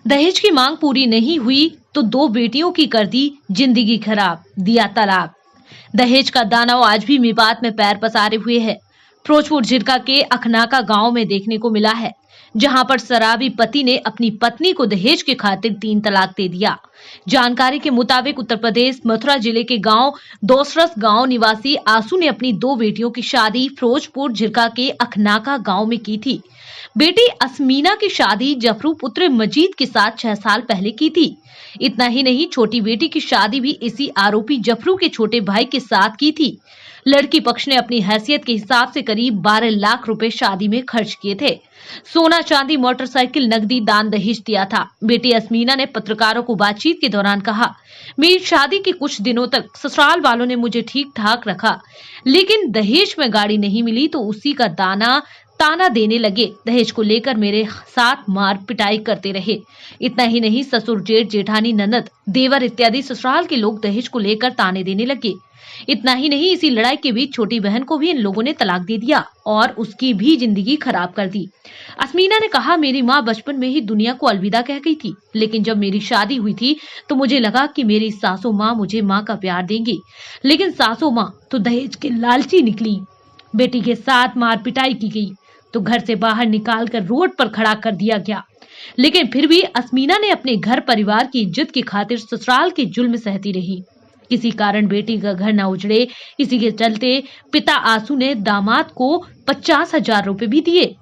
दहेज की मांग पूरी नहीं हुई तो दो बेटियों की कर दी जिंदगी खराब, दिया तलाक। दहेज का दानव आज भी मेवात में पैर पसारे हुए है। फिरोजपुर झिरका के अखनाका गांव में देखने को मिला है, जहां पर शराबी पति ने अपनी पत्नी को दहेज की खातिर 3 तलाक दे दिया। जानकारी के मुताबिक उत्तर प्रदेश मथुरा जिले के गांव दोसरस गांव निवासी आसू ने अपनी दो बेटियों की शादी फिरोजपुर झिरका के अखनाका गांव में की थी। बेटी असमीना की शादी जफरू पुत्र मजीद के साथ 6 साल पहले की थी। इतना ही नहीं, छोटी बेटी की शादी भी इसी आरोपी जफरू के छोटे भाई के साथ की थी। लड़की पक्ष ने अपनी हैसियत के हिसाब से करीब 12 लाख रुपए शादी में खर्च किए थे। सोना, चांदी, मोटरसाइकिल, नकदी दान दहेज दिया था। बेटी असमीना ने पत्रकारों को बातचीत के दौरान कहा, मेरी शादी के कुछ दिनों तक ससुराल वालों ने मुझे ठीक ठाक रखा, लेकिन दहेज में गाड़ी नहीं मिली तो उसी का ताना देने लगे। दहेज को लेकर मेरे साथ मार पिटाई करते रहे। इतना ही नहीं, ससुर, जेठ, जेठानी, ननद, देवर इत्यादि ससुराल के लोग दहेज को लेकर ताने देने लगे। इतना ही नहीं, इसी लड़ाई के बीच छोटी बहन को भी इन लोगों ने तलाक दे दिया और उसकी भी जिंदगी खराब कर दी। असमीना ने कहा, मेरी माँ बचपन में ही दुनिया को अलविदा कह गई थी, लेकिन जब मेरी शादी हुई थी तो मुझे लगा कि मेरी सासू माँ मुझे माँ का प्यार देंगी, लेकिन सासू माँ तो दहेज के लालची निकली। बेटी के साथ मार पिटाई की गई तो घर से बाहर निकालकर रोड पर खड़ा कर दिया गया, लेकिन फिर भी असमीना ने अपने घर परिवार की इज्जत की खातिर ससुराल के जुल्म सहती रही। किसी कारण बेटी का घर न उजड़े, इसी के चलते पिता आंसू ने दामाद को 50,000 रुपए भी दिए।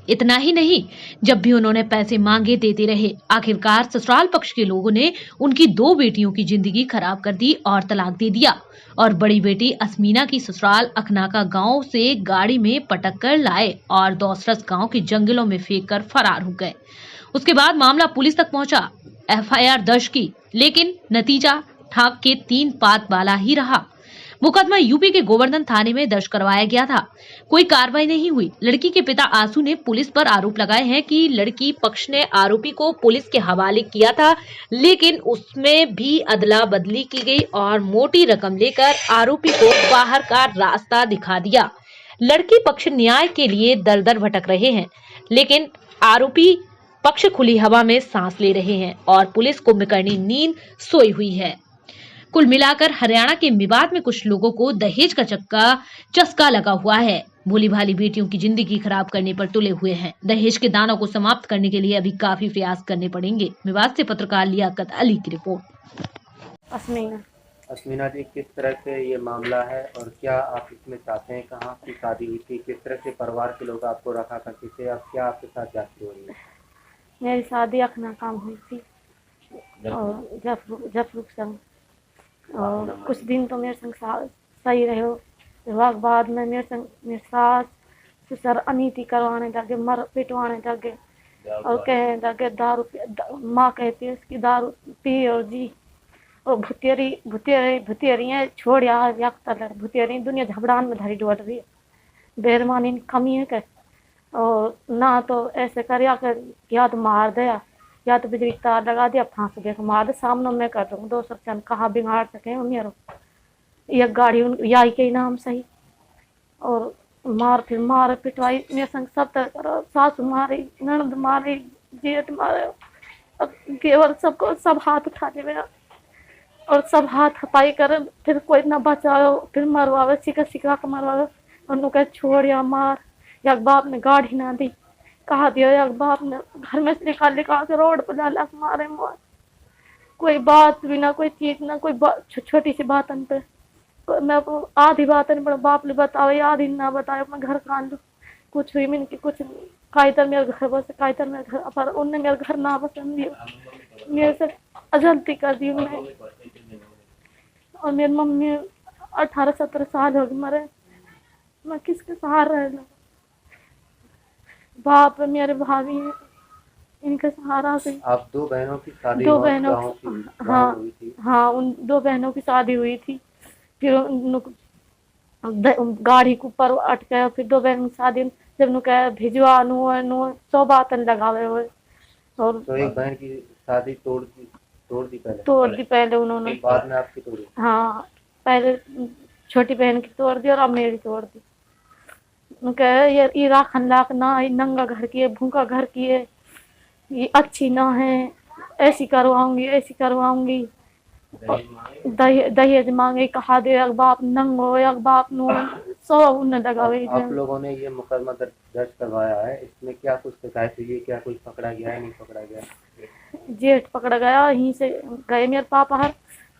इतना ही नहीं, जब भी उन्होंने पैसे मांगे देते रहे। आखिरकार ससुराल पक्ष के लोगों ने उनकी दो बेटियों की जिंदगी खराब कर दी और तलाक दे दिया और बड़ी बेटी असमीना की ससुराल अखनाका गांव से गाड़ी में पटक कर लाए और दोसरस गांव के जंगलों में फेंक कर फरार हो गए। उसके बाद मामला पुलिस तक पहुंचा, एफआईआर दर्ज की, लेकिन नतीजा ठाक के 3 पात वाला ही रहा। मुकदमा यूपी के गोवर्धन थाने में दर्ज करवाया गया था। कोई कार्रवाई नहीं हुई। लड़की के पिता आंसू ने पुलिस पर आरोप लगाए हैं कि लड़की पक्ष ने आरोपी को पुलिस के हवाले किया था, लेकिन उसमें भी अदला बदली की गई और मोटी रकम लेकर आरोपी को बाहर का रास्ता दिखा दिया। लड़की पक्ष न्याय के लिए दर दर भटक रहे हैं, लेकिन आरोपी पक्ष खुली हवा में सांस ले रहे हैं और पुलिस को मिकरनी नींद सोई हुई है। कुल मिलाकर हरियाणा के मेवात में कुछ लोगों को दहेज का चस्का लगा हुआ है। भोली भाली बेटियों की जिंदगी खराब करने पर तुले हुए हैं। दहेज के दानों को समाप्त करने के लिए अभी काफी प्रयास करने पड़ेंगे। मेवात से पत्रकार लियाकत अली की रिपोर्ट। असमीना जी, किस तरह से ये मामला है और क्या आप इसमें चाहते हैं? कहाँ की शादी हुई थी? किस तरह से परिवार के लोग आपको रखा करते थे? अब क्या आपके साथ जाती हो रही है? मेरी शादी अखनाका में हुई थी और जफरुख संग, और कुछ दिन तो मेरे संग सही रहे। विवाह के बाद में मेरे सास ससुर अनीति करवाने लगे, मर पिटवाने लगे और कहने लगे दारू, माँ कहती है उसकी दारू पी और जी, और भुतियरियाँ छोड़ भुतियरी दुनिया झबड़ान में धरी डोल रही है। बेरमानी कमी है, और ना तो ऐसे कर या तो मार दिया या तो बिजली तार लगा दिया, फांस दे मार दे। सामने मैं कर दूँ 200 चंद कहाँ बिगाड़ सके मेरे एक गाड़ी याई के नाम सही, और फिर मार पिटवाई मेरे संग सब तरह करो। सासू मारी, ननद मारी, जेठ मारे, केवल सबको सब हाथ उठा ले मेरा और सब हाथ हपाई कर, फिर कोई ना बचाओ, फिर मरवावे, सिका के मरवावे। उन्होंने कहा छोड़ या मार। या बाप ने गाड़ी ना दी, कहा दिया या बाप ने घर में से निकाल के रोड पर डाला, मारे मार। कोई बात भी ना, कोई चीज ना, कोई छोटी सी बात पे मैं आधी बात नहीं पड़ा, बाप ने बताओ आधी ना बताए, अपना घर कान लो। कुछ हुई मैंने कि कुछ कायतर मेरे घर बस, कायतर मेरे घर, पर उनने मेरे घर ना पसंद दिया, मेरे से अजलती कर दी उन्हें। और मेरी मम्मी 18-17 साल हो गए मरे, मैं किसके सहारा रह लूँ? बाप मेरे भाभी इनके सहारा से। आप दो बहनों की शादी हाँ, उन 2 बहनों की शादी हुई थी। फिर गाड़ी के ऊपर अटके, फिर 2 बहनों की शादी जब नुका भिजवा नु 100 बातन लगावे हुए, और तो एक बहन की शादी तोड़ दी पहले उन्होंने, बाद में आपकी तोड़ी? हाँ, पहले छोटी बहन की तोड़ दी और अब मेरी तोड़ दी। ये राखन लाख ना, नंगा घर किए, भूखा घर किए, ये अच्छी ना है, ऐसी करवाऊंगी। दहेज मांगे, कहा दे अग बाप नंगो अग बाप नो सो उन्हें लगा हुई आप लोगों ने ये मुकदमा दर्ज करवाया है, इसमें क्या कुछ शिकायत हुई है, क्या कुछ पकड़ा गया है, नहीं पकड़ा गया? जेठ पकड़ गया, यहीं से गए मेरे पापा हर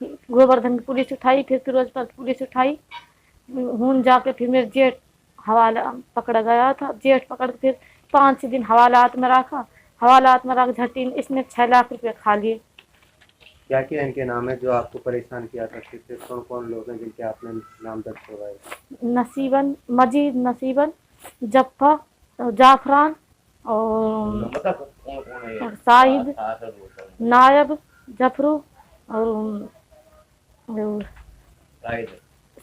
गोवर्धन की पुलिस उठाई, फिर फिरोजपुर की पुलिस उठाई, हून जाके फिर मेरे जेठ हवाला पकड़ा गया था। जेठ पकड़ के फिर 5 दिन हवालात में रखा, हवालात में रख झटी इसने 6 लाख रुपए खा लिए। क्या क्या इनके नाम है जो आपको परेशान किया था? किससे कौन कौन लोग हैं जिनके आपने नाम दर्ज करवाए? नसीबन, मजीद नसीबन, जफ्फा, जाफरान और शाहिद, नायब, जफरू और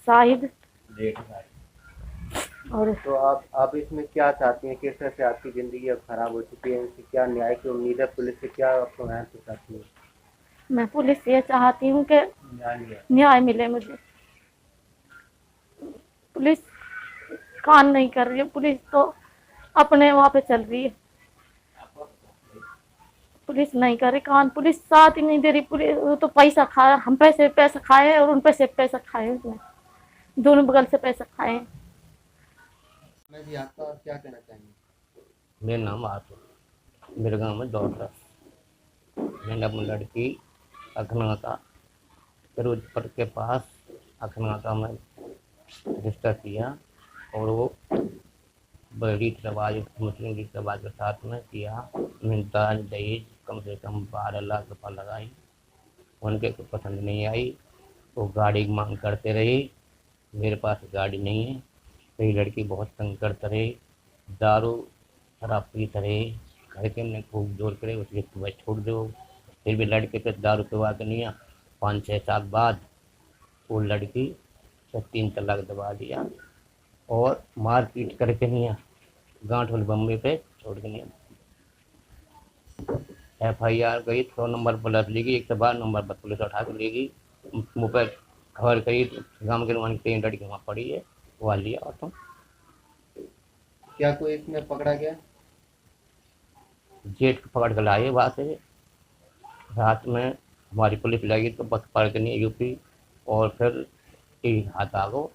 शाहिद और तो आप इसमें क्या चाहती हैं? किस तरह से आपकी ज़िंदगी अब खराब हो चुकी है? इनसे क्या न्याय की उम्मीद है? पुलिस से क्या आप न्याय चाहती हैं? मैं पुलिस से ये चाहती हूँ कि न्याय मिले मुझे। पुलिस कान नहीं कर रही है, पुलिस तो अपने वहाँ पे चल रही है, पुलिस नहीं कर रही कान, पुलिस साथ ही नहीं दे रही। पुलिस वो तो पैसा खाया, हम पैसा खाए और उन पैसे खाए, उसने दोनों बगल से पैसा खाए। मैं जी आपका और क्या कहना चाहेंगे? मेरा नाम आसुल, मेरे गांव में दौड़ता। मैंने अपनी लड़की अखनाता फिरोजपुर के पास अखनाता में रिश्ता किया और वो रीत रिवाज मुस्लिम रीत रिवाज के साथ में किया। मैंने दाज दहेज कम से कम 12 लाख रुपया लगाई, उनके को पसंद नहीं आई। वो गाड़ी की मांग करते रहे, मेरे पास गाड़ी नहीं है। कई लड़की बहुत तंग करते रहे, दारू शराब पीते रहे, घर के हमने खूब जोर करे उसके सुबह छोड़ दो, फिर भी लड़के पे दारू पिवा के नहीं आ। 5-6 साल बाद वो लड़की से 3 तलाक दबा दिया और मार पीट करके नहीं आ, गांठ वाले बम्बे पे छोड़ के नहीं आ। FIR गई, 100 नंबर पुलिस लेगी, 112 नंबर पर पुलिस उठा के लेगी। मुँह पर खबर करी, गाँव के लोगों की 3 लड़की वहाँ पड़ी है, वहाँ लिया और तुम क्या कोई इसमें पकड़ा गया? जेठ को पकड़ कर लाए वहाँ से। रात में हमारी पुलिस लगी तो बस पकड़ के नहीं यूपी, और फिर हाथ आ गो।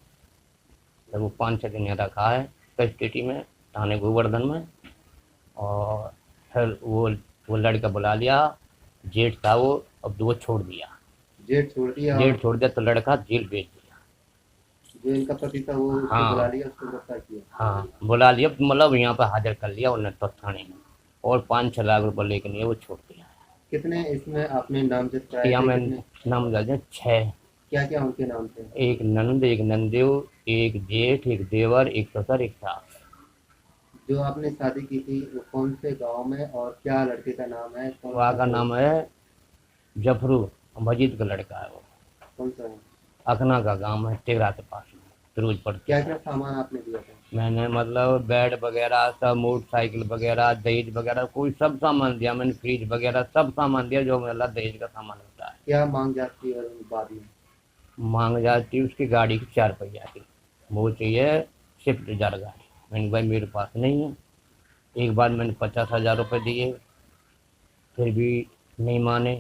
फिर वो 5-6 दिन यहाँ रखा है कस्टडी में, थाने गोवर्धन में। और फिर वो लड़का बुला लिया, जेठ था वो, अब वो छोड़ दिया। जेठ छोड़ दिया? जेठ छोड़ दिया तो लड़का जेल भेज दिया। जो इनका पति था वो उसको हाँ। बुला लिया, उसको गिरफ्तार किया? हाँ, बुला लिया, मतलब यहाँ पर हाजिर कर लिया उन्हें तो थाने में, और 5-6 लाख रुपये लेके नहीं वो छोड़ दिया। कितने इसमें आपने नामजद कराए या थे? मैं कितने? नाम दर्ज है 6। क्या क्या उनके नाम थे? एक ननद, एक नंदेव, एक जेठ, एक देवर, एक ससुर, एक सास। जो आपने शादी की थी वो कौन से गांव में और क्या लड़के का नाम है? वहाँ का नाम है जफरू, मजीद का लड़का है वो। कौन सा है? अखना का गांव है, टेगरा के पास में, फिरोजपुर। क्या क्या सामान आपने दिया था? मैंने मतलब बेड वगैरह सब, मोटरसाइकिल वगैरह, दहेज वगैरह, कोई सब सामान दिया मैंने, फ्रिज वगैरह सब सामान दिया जो मतलब दहेज का सामान होता है। क्या मांग जाती है बाद में? मांग जाती उसकी गाड़ी की 4 पहिया की, वो चाहिए स्विफ्ट डिजायर गाड़ी। मैंने भाई मेरे पास नहीं है। एक बार मैंने 50,000 रुपये दिए, फिर भी नहीं माने।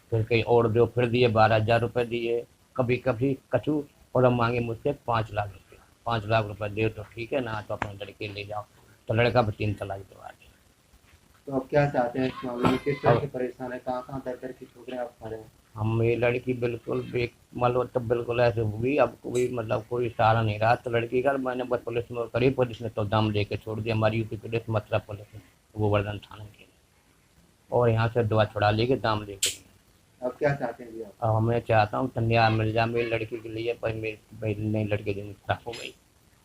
फिर कहीं और दो, फिर दिए 12,000 रुपये दिए, कभी कभी कछू, और अब मांगे मुझसे 5 लाख रुपये। 5 लाख रुपये दे तो ठीक है ना, तो अपने लड़के ले जाओ। तो लड़का पर 3 तलाक दबा दिया। तो अब क्या चाहते हैं इस मामले में? किस तरह से परेशान है? कहाँ कहाँ दर दर की ठोकरें आप खा रहे हैं? हम ये लड़की बिल्कुल मतलब तो बिल्कुल ऐसे हुई, अब कोई मतलब कोई सहारा नहीं रहा। तो लड़की का मैंने बस पुलिस में करी, पुलिस ने तो दम दे के छोड़ दिया, हमारी UP police, Mathura police, Govardhan थाने के, और यहाँ से दुआ छुड़ा ली के दाम दे के। अब क्या चाहते हैं जी आप? अब मैं चाहता हूँ न्याय मिल जाए मेरी लड़की के लिए, पर मेरी नई लड़की दिन खराब हो गई।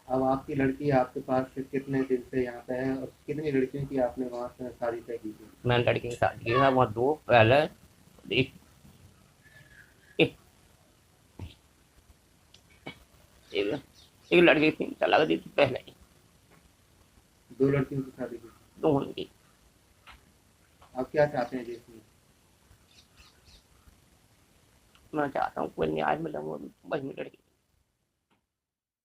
अब आपकी लड़की आपके पास से कितने दिन से यहाँ पे है और कितनी लड़कियों की आपने वहाँ से शादी तय की थी? मैंने लड़की के साथ किया था वहाँ 2 पहले, एक एक, एक लड़की थी तलाक दी थी पहले ही, 2 लड़कियों की शादी की? 2 होंगी। अब क्या चाहते हैं जी इसमें? मैं चाहता हूँ कोई न्याय मिले, वो बस मेरी लड़की